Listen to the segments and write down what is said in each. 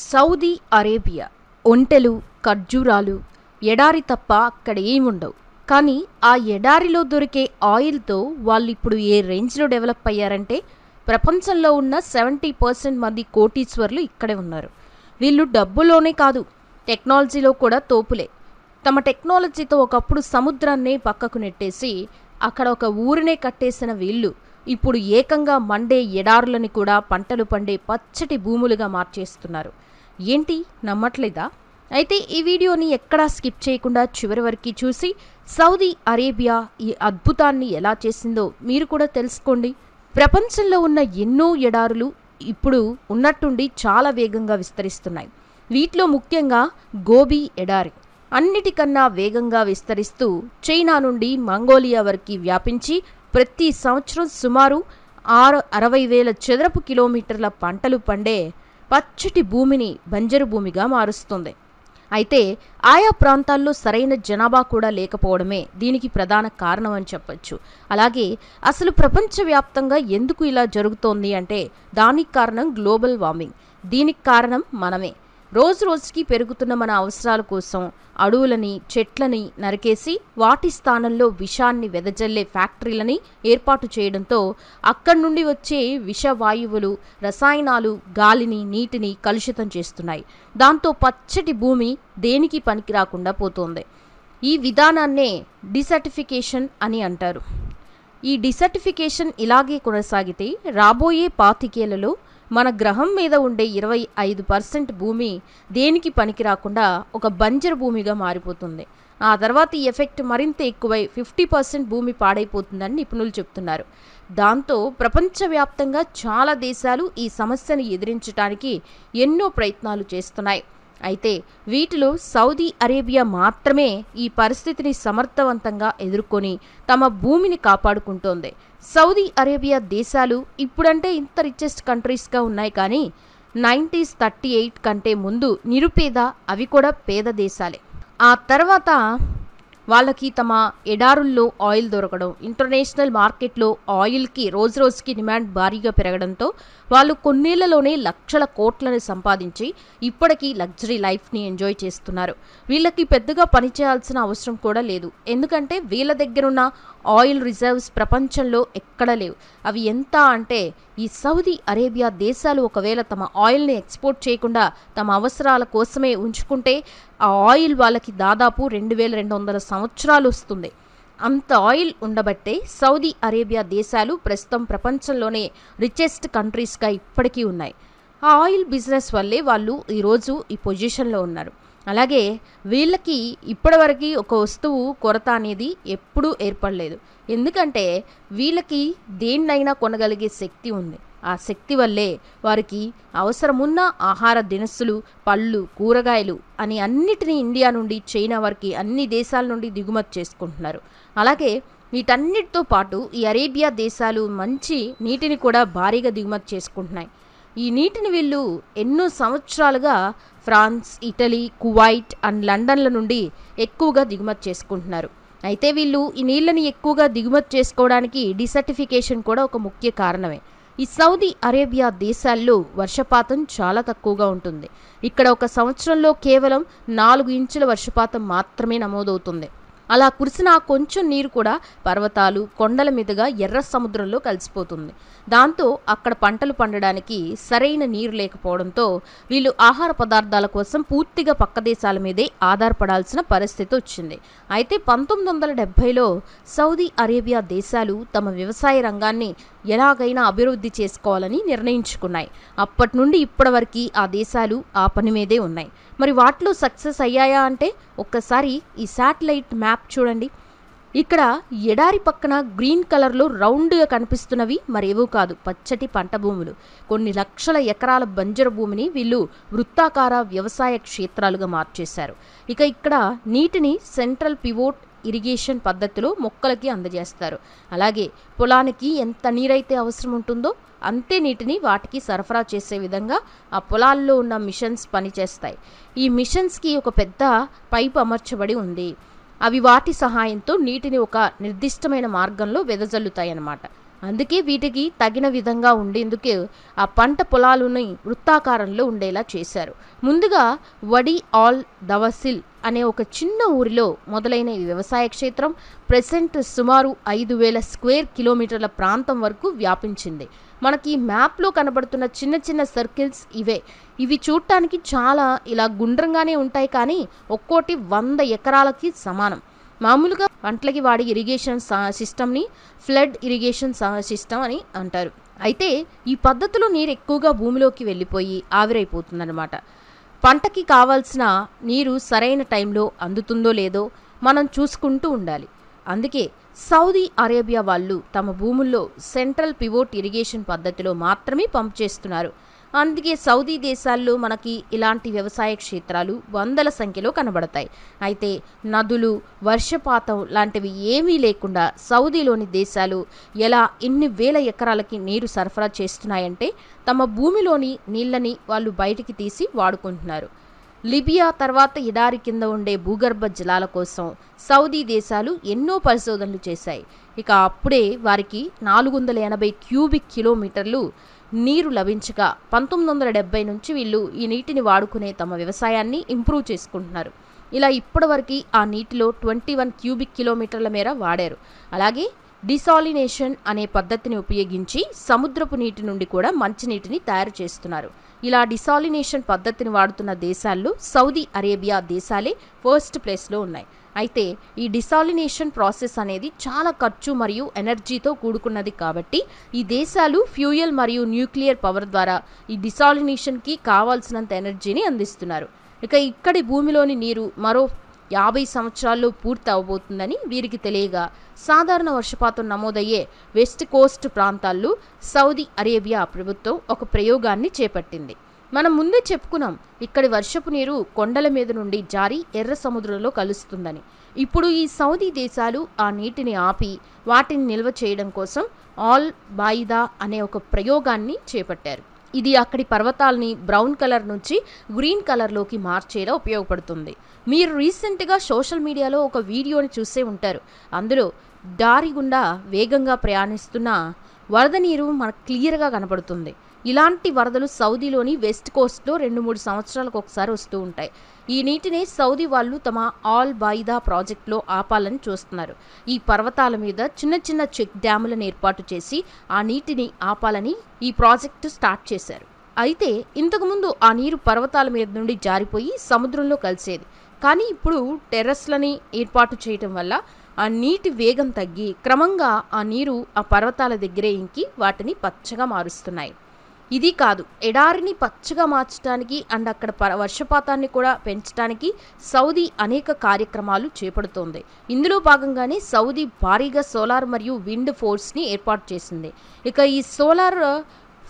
Saudi Arabia ఒంటెలు, ఖర్జూరాలు, ఎడారి తప్ప అక్కడ ఏముండవు. కానీ ఆ ఎడారిలో దొరికే ఆయిల్తో వాళ్ళిప్పుడు ఏ రేంజ్లో డెవలప్ అయ్యారంటే ప్రపంచంలో ఉన్న 70% మంది కోటీశ్వర్లు ఇక్కడే ఉన్నారు. వీళ్ళు డబ్బులోనే కాదు, టెక్నాలజీలో కూడా తోపులే. తమ టెక్నాలజీతో ఒకప్పుడు సముద్రాన్నే పక్కకు నెట్టేసి అక్కడ ఒక ఊరినే కట్టేసిన వీళ్ళు ఇప్పుడు ఏకంగా మండే ఎడారులని కూడా పంటలు పండే పచ్చటి భూములుగా మార్చేస్తున్నారు. ఏంటి, నమ్మట్లేదా? అయితే ఈ వీడియోని ఎక్కడా స్కిప్ చేయకుండా చివరి వరకు చూసి సౌదీ అరేబియా ఈ అద్భుతాన్ని ఎలా చేసిందో మీరు కూడా తెలుసుకోండి. ప్రపంచంలో ఉన్న ఎన్నో ఎడారులు ఇప్పుడు ఉన్నట్టుండి చాలా వేగంగా విస్తరిస్తున్నాయి. వీటిలో ముఖ్యంగా గోబీ ఎడారి అన్నిటికన్నా వేగంగా విస్తరిస్తూ చైనా నుండి మంగోలియా వరకు వ్యాపించి ప్రతి సంవత్సరం సుమారు 60,000 చదరపు కిలోమీటర్ల పంటలు పండే పచ్చటి భూమిని బంజరు భూమిగా మారుస్తుంది. అయితే ఆయా ప్రాంతాల్లో సరైన జనాభా కూడా లేకపోవడమే దీనికి ప్రధాన కారణం అని చెప్పొచ్చు. అలాగే అసలు ప్రపంచవ్యాప్తంగా ఎందుకు ఇలా జరుగుతోంది అంటే దానికి కారణం గ్లోబల్ వార్మింగ్. దీనికి కారణం మనమే. రోజు రోజుకి పెరుగుతున్న మన అవసరాల కోసం అడవులని, చెట్లని నరికేసి వాటి స్థానంలో విషాన్ని వెదజల్లే ఫ్యాక్టరీలని ఏర్పాటు చేయడంతో అక్కడి నుండి వచ్చే విషవాయువులు, రసాయనాలు గాలిని, నీటిని కలుషితం చేస్తున్నాయి. దాంతో పచ్చటి భూమి దేనికి పనికి రాకుండా పోతోంది. ఈ విధానాన్నే డిసర్టిఫికేషన్ అని అంటారు. ఈ డిసర్టిఫికేషన్ ఇలాగే కొనసాగితే రాబోయే 25 ఏళ్లలో మన గ్రహం మీద ఉండే 25% భూమి దేనికి పనికి రాకుండా ఒక బంజరు భూమిగా మారిపోతుంది. ఆ తర్వాత ఈ ఎఫెక్ట్ మరింత ఎక్కువై 50% భూమి పాడైపోతుందని నిపుణులు చెప్తున్నారు. దాంతో ప్రపంచవ్యాప్తంగా చాలా దేశాలు ఈ సమస్యను ఎదిరించడానికి ఎన్నో ప్రయత్నాలు చేస్తున్నాయి. అయితే వీటిలో సౌదీ అరేబియా మాత్రమే ఈ పరిస్థితిని సమర్థవంతంగా ఎదుర్కొని తమ భూమిని కాపాడుకుంటోంది. సౌదీ అరేబియా దేశాలు ఇప్పుడంటే ఇంత రిచెస్ట్ కంట్రీస్గా ఉన్నాయి, కానీ 1938 కంటే ముందు నిరుపేద, అవి కూడా పేద దేశాలే. ఆ తర్వాత వాళ్ళకి తమ ఎడారుల్లో ఆయిల్ దొరకడం, ఇంటర్నేషనల్ మార్కెట్లో ఆయిల్కి రోజు రోజుకి డిమాండ్ భారీగా పెరగడంతో వాళ్ళు కొన్నేళ్లలోనే లక్షల కోట్లను సంపాదించి ఇప్పటికీ లగ్జరీ లైఫ్ని ఎంజాయ్ చేస్తున్నారు. వీళ్ళకి పెద్దగా పని చేయాల్సిన అవసరం కూడా లేదు. ఎందుకంటే వీళ్ళ దగ్గరున్న ఆయిల్ రిజర్వ్స్ ప్రపంచంలో ఎక్కడా లేవు. అవి ఎంత అంటే ఈ సౌదీ అరేబియా దేశాలు ఒకవేళ తమ ఆయిల్ని ఎక్స్పోర్ట్ చేయకుండా తమ అవసరాల కోసమే ఉంచుకుంటే ఆ ఆయిల్ వాళ్ళకి దాదాపు 2200 సంవత్సరాలు వస్తుంది. అంత ఆయిల్ ఉండబట్టే సౌదీ అరేబియా దేశాలు ప్రస్తుతం ప్రపంచంలోనే రిచెస్ట్ కంట్రీస్గా ఇప్పటికీ ఉన్నాయి. ఆ ఆయిల్ బిజినెస్ వల్లే వాళ్ళు ఈరోజు ఈ పొజిషన్లో ఉన్నారు. అలాగే వీళ్ళకి ఇప్పటివరకు ఒక వస్తువు కొరత అనేది ఎప్పుడూ ఏర్పడలేదు. ఎందుకంటే వీళ్ళకి దేన్నైనా కొనగలిగే శక్తి ఉంది. ఆ శక్తి వల్లే వారికి అవసరమున్న ఆహార దినుసులు, పళ్ళు, కూరగాయలు అని అన్నిటినీ ఇండియా నుండి చైనా వరకు అన్ని దేశాల నుండి దిగుమతి చేసుకుంటున్నారు. అలాగే వీటన్నిటితో పాటు ఈ అరేబియా దేశాలు మంచి నీటిని కూడా భారీగా దిగుమతి చేసుకుంటున్నాయి. ఈ నీటిని వీళ్ళు ఎన్నో సంవత్సరాలుగా ఫ్రాన్స్, ఇటలీ, కువైట్ అండ్ లండన్ల నుండి ఎక్కువగా దిగుమతి చేసుకుంటున్నారు. అయితే వీళ్ళు ఈ నీళ్ళని ఎక్కువగా దిగుమతి చేసుకోవడానికి డిసర్టిఫికేషన్ కూడా ఒక ముఖ్య కారణమే. ఈ సౌదీ అరేబియా దేశాల్లో వర్షపాతం చాలా తక్కువగా ఉంటుంది. ఇక్కడ ఒక సంవత్సరంలో కేవలం 4 ఇంచుల వర్షపాతం మాత్రమే నమోదవుతుంది. అలా కురిసిన కొంచెం నీరు కూడా పర్వతాలు, కొండల మీదుగా ఎర్ర సముద్రంలో కలిసిపోతుంది. దాంతో అక్కడ పంటలు పండడానికి సరైన నీరు లేకపోవడంతో వీళ్ళు ఆహార పదార్థాల కోసం పూర్తిగా పక్క దేశాల మీదే ఆధారపడాల్సిన పరిస్థితి వచ్చింది. అయితే 1970లో సౌదీ అరేబియా దేశాలు తమ వ్యవసాయ రంగాన్ని ఎలాగైనా అభివృద్ధి చేసుకోవాలని నిర్ణయించుకున్నాయి. అప్పటి నుండి ఇప్పటి వరకు ఆ దేశాలు ఆ పని మీదే ఉన్నాయి. మరి వాటిలో సక్సెస్ అయ్యాయా అంటే ఒక్కసారి ఈ శాటిలైట్ మ్యాప్ చూడండి. ఇక్కడ ఎడారి పక్కన గ్రీన్ కలర్లో రౌండ్గా కనిపిస్తున్నవి మరేవో కాదు, పచ్చటి పంట భూములు. కొన్ని లక్షల ఎకరాల బంజరు భూమిని వీళ్ళు వృత్తాకార వ్యవసాయ క్షేత్రాలుగా మార్చేశారు. ఇక ఇక్కడ నీటిని సెంట్రల్ పివోట్ ఇరిగేషన్ పద్ధతిలో మొక్కలకి అందజేస్తారు. అలాగే పొలానికి ఎంత నీరైతే అవసరం ఉంటుందో అంతే నీటిని వాటికి సరఫరా చేసే విధంగా ఆ పొలాల్లో ఉన్న మిషన్స్ పనిచేస్తాయి. ఈ మిషన్స్కి ఒక పెద్ద పైపు అమర్చబడి ఉంది. అవి వాటి సహాయంతో నీటిని ఒక నిర్దిష్టమైన మార్గంలో వెదజల్లుతాయి అన్నమాట. అందుకే వీటికి తగిన విధంగా ఉండేందుకు ఆ పంట పొలాలని వృత్తాకారంలో ఉండేలా చేశారు. ముందుగా వడి ఆల్ దవసిల్ అనే ఒక చిన్న ఊరిలో మొదలైన ఈ వ్యవసాయ క్షేత్రం ప్రెసెంట్ సుమారు 5,000 స్క్వేర్ కిలోమీటర్ల ప్రాంతం వరకు వ్యాపించింది. మనకి మ్యాప్లో కనబడుతున్న చిన్న చిన్న సర్కిల్స్ ఇవే. ఇవి చూడటానికి చాలా ఇలా గుండ్రంగానే ఉంటాయి, కానీ ఒక్కోటి 100 ఎకరాలకి సమానం. మామూలుగా పంటలకి వాడే ఇరిగేషన్ సిస్టమ్ని ఫ్లడ్ ఇరిగేషన్ సిస్టమ్ అని అంటారు. అయితే ఈ పద్ధతిలో నీరు ఎక్కువగా భూమిలోకి వెళ్ళిపోయి ఆవిరైపోతుందన్నమాట. పంటకి కావాల్సిన నీరు సరైన టైంలో అందుతుందో లేదో మనం చూసుకుంటూ ఉండాలి. అందుకే సౌదీ అరేబియా వాళ్ళు తమ భూముల్లో సెంట్రల్ పివోట్ ఇరిగేషన్ పద్ధతిలో మాత్రమే పంప్ చేస్తున్నారు. అందుకే సౌదీ దేశాల్లో మనకి ఇలాంటి వ్యవసాయ క్షేత్రాలు వందల సంఖ్యలో కనబడతాయి. అయితే నదులు, వర్షపాతం లాంటివి ఏమీ లేకుండా సౌదీలోని దేశాలు ఎలా ఇన్ని వేల ఎకరాలకి నీరు సరఫరా చేస్తున్నాయంటే తమ భూమిలోని నీళ్ళని వాళ్ళు బయటికి తీసి వాడుకుంటున్నారు. లిబియా తర్వాత ఎడారి కింద ఉండే భూగర్భ జలాల కోసం సౌదీ దేశాలు ఎన్నో పరిశోధనలు చేశాయి. ఇక అప్పుడే వారికి 480 క్యూబిక్ కిలోమీటర్లు నీరు లభించగా 1970 నుంచి వీళ్ళు ఈ నీటిని వాడుకునే తమ వ్యవసాయాన్ని ఇంప్రూవ్ చేసుకుంటున్నారు. ఇలా ఇప్పటివరకు ఆ నీటిలో 21 క్యూబిక్ కిలోమీటర్ల మేర వాడారు. అలాగే డిసాలినేషన్ అనే పద్ధతిని ఉపయోగించి సముద్రపు నీటి నుండి కూడా మంచినీటిని తయారు చేస్తున్నారు. ఇలా డిసాలినేషన్ పద్ధతిని వాడుతున్న దేశాల్లో సౌదీ అరేబియా దేశాలే ఫస్ట్ ప్లేస్లో ఉన్నాయి. అయితే ఈ డిసాలినేషన్ ప్రాసెస్ అనేది చాలా ఖర్చు మరియు ఎనర్జీతో కూడుకున్నది కాబట్టి ఈ దేశాలు ఫ్యూయల్ మరియు న్యూక్లియర్ పవర్ ద్వారా ఈ డిసాలినేషన్కి కావాల్సినంత ఎనర్జీని అందిస్తున్నారు. ఇక ఇక్కడి భూమిలోని నీరు మరో 50 సంవత్సరాల్లో పూర్తి అవబోతుందని వీరికి తెలియగా సాధారణ వర్షపాతం నమోదయ్యే వెస్ట్ కోస్ట్ ప్రాంతాల్లో సౌదీ అరేబియా ప్రభుత్వం ఒక ప్రయోగాన్ని చేపట్టింది. మనం ముందే చెప్పుకున్నాం, ఇక్కడి వర్షపు నీరు కొండల మీద నుండి జారి ఎర్ర సముద్రంలో కలుస్తుందని. ఇప్పుడు ఈ సౌదీ దేశాలు ఆ నీటిని ఆపి వాటిని నిల్వ చేయడం కోసం ఆల్ బాయిదా అనే ఒక ప్రయోగాన్ని చేపట్టారు. ఇది అక్కడి పర్వతాలని బ్రౌన్ కలర్ నుంచి గ్రీన్ కలర్లోకి మార్చేలా ఉపయోగపడుతుంది. మీరు రీసెంట్గా సోషల్ మీడియాలో ఒక వీడియోని చూసే ఉంటారు. అందులో దారి గుండా వేగంగా ప్రయాణిస్తున్న వరద నీరు మనకు క్లియర్గా కనపడుతుంది. ఇలాంటి వరదలు సౌదీలోని వెస్ట్ కోస్ట్లో 2-3 సంవత్సరాలకు ఒకసారి వస్తూ ఉంటాయి. ఈ నీటిని సౌదీ వాళ్ళు తమ ఆల్ బాయిదా ప్రాజెక్టులో ఆపాలని చూస్తున్నారు. ఈ పర్వతాల మీద చిన్న చిన్న చెక్ డ్యాములను ఏర్పాటు చేసి ఆ నీటిని ఆపాలని ఈ ప్రాజెక్టు స్టార్ట్ చేశారు. అయితే ఇంతకుముందు ఆ నీరు పర్వతాల మీద నుండి జారిపోయి సముద్రంలో కలిసేది. కానీ ఇప్పుడు టెర్రస్లని ఏర్పాటు చేయటం వల్ల ఆ నీటి వేగం తగ్గి క్రమంగా ఆ నీరు ఆ పర్వతాల దగ్గరే ఇంకి వాటిని పచ్చగా మారుస్తున్నాయి. ఇది కాదు, ఎడారిని పచ్చగా మార్చడానికి అండ్ అక్కడ వర్షపాతాన్ని కూడా పెంచడానికి సౌదీ అనేక కార్యక్రమాలు చేపడుతోంది. ఇందులో భాగంగానే సౌదీ భారీగా సోలార్ మరియు విండ్ ఫోర్స్ని ఏర్పాటు చేసింది. ఇక ఈ సోలార్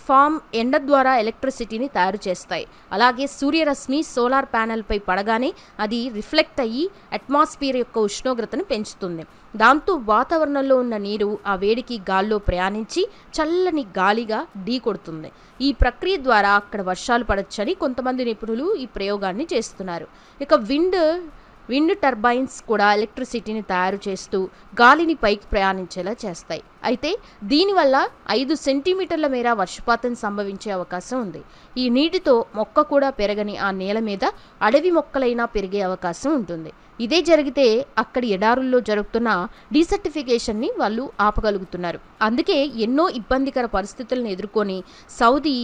ఫామ్ ఎండ ద్వారా ఎలక్ట్రిసిటీని తయారు చేస్తాయి. అలాగే సూర్యరశ్మి సోలార్ ప్యానెల్పై పడగానే అది రిఫ్లెక్ట్ అయ్యి అట్మాస్ఫియర్ యొక్క ఉష్ణోగ్రతను పెంచుతుంది. దాంతో వాతావరణంలో ఉన్న నీరు ఆ వేడికి గాల్లో ప్రయాణించి చల్లని గాలిగా ఢీ కొడుతుంది. ఈ ప్రక్రియ ద్వారా అక్కడ వర్షాలు పడొచ్చని కొంతమంది నిపుణులు ఈ ప్రయోగాన్ని చేస్తున్నారు. ఇక విండ్ టర్బైన్స్ కూడా ఎలక్ట్రిసిటీని తయారు చేస్తూ గాలిని పైకి ప్రయాణించేలా చేస్తాయి. అయితే దీనివల్ల 5 సెంటీమీటర్ల మేర వర్షపాతం సంభవించే అవకాశం ఉంది. ఈ నీటితో మొక్క కూడా పెరగని ఆ నేల మీద అడవి మొక్కలైనా పెరిగే అవకాశం ఉంటుంది. ఇదే జరిగితే అక్కడి ఎడారుల్లో జరుగుతున్న డీసర్టిఫికేషన్ని వాళ్ళు ఆపగలుగుతున్నారు. అందుకే ఎన్నో ఇబ్బందికర పరిస్థితులను ఎదుర్కొని సౌదీ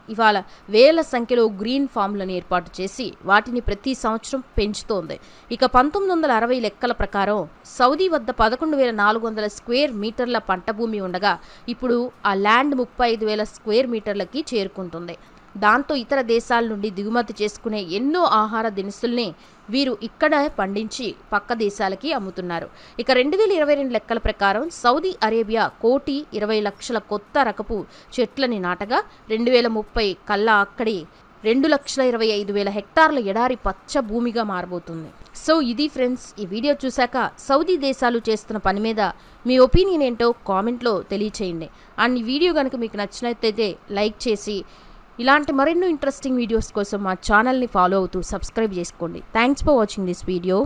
ఇవాళ వేల సంఖ్యలో గ్రీన్ ఫామ్లను ఏర్పాటు చేసి వాటిని ప్రతి సంవత్సరం పెంచుతోంది. ఇక 1960 లెక్కల ప్రకారం సౌదీ వద్ద 11,400 స్క్వేర్ మీటర్ల పంట భూమి ఉండగా ఇప్పుడు ఆ ల్యాండ్ 35,000 స్క్వేర్ మీటర్లకి చేరుకుంటుంది. దాంతో ఇతర దేశాల నుండి దిగుమతి చేసుకునే ఎన్నో ఆహార దినుసుల్ని వీరు ఇక్కడ పండించి పక్క దేశాలకి అమ్ముతున్నారు. ఇక 2022 లెక్కల ప్రకారం సౌదీ అరేబియా 1,20,00,000 కొత్త రకపు చెట్లని నాటగా 2030 కల్లా అక్కడి 2,25,000 హెక్టార్ల ఎడారి పచ్చ భూమిగా మారబోతుంది. సో ఇది ఫ్రెండ్స్, ఈ వీడియో చూశాక సౌదీ దేశాలు చేస్తున్న పని మీద మీ ఒపీనియన్ ఏంటో కామెంట్లో తెలియచేయండి. అండ్ ఈ వీడియో కనుక మీకు నచ్చినట్లయితే లైక్ చేసి ఇలాంటి మరెన్నో ఇంట్రెస్టింగ్ వీడియోస్ కోసం మా ఛానల్ని ఫాలో అవుతూ సబ్స్క్రైబ్ చేసుకోండి. Thanks for watching this video.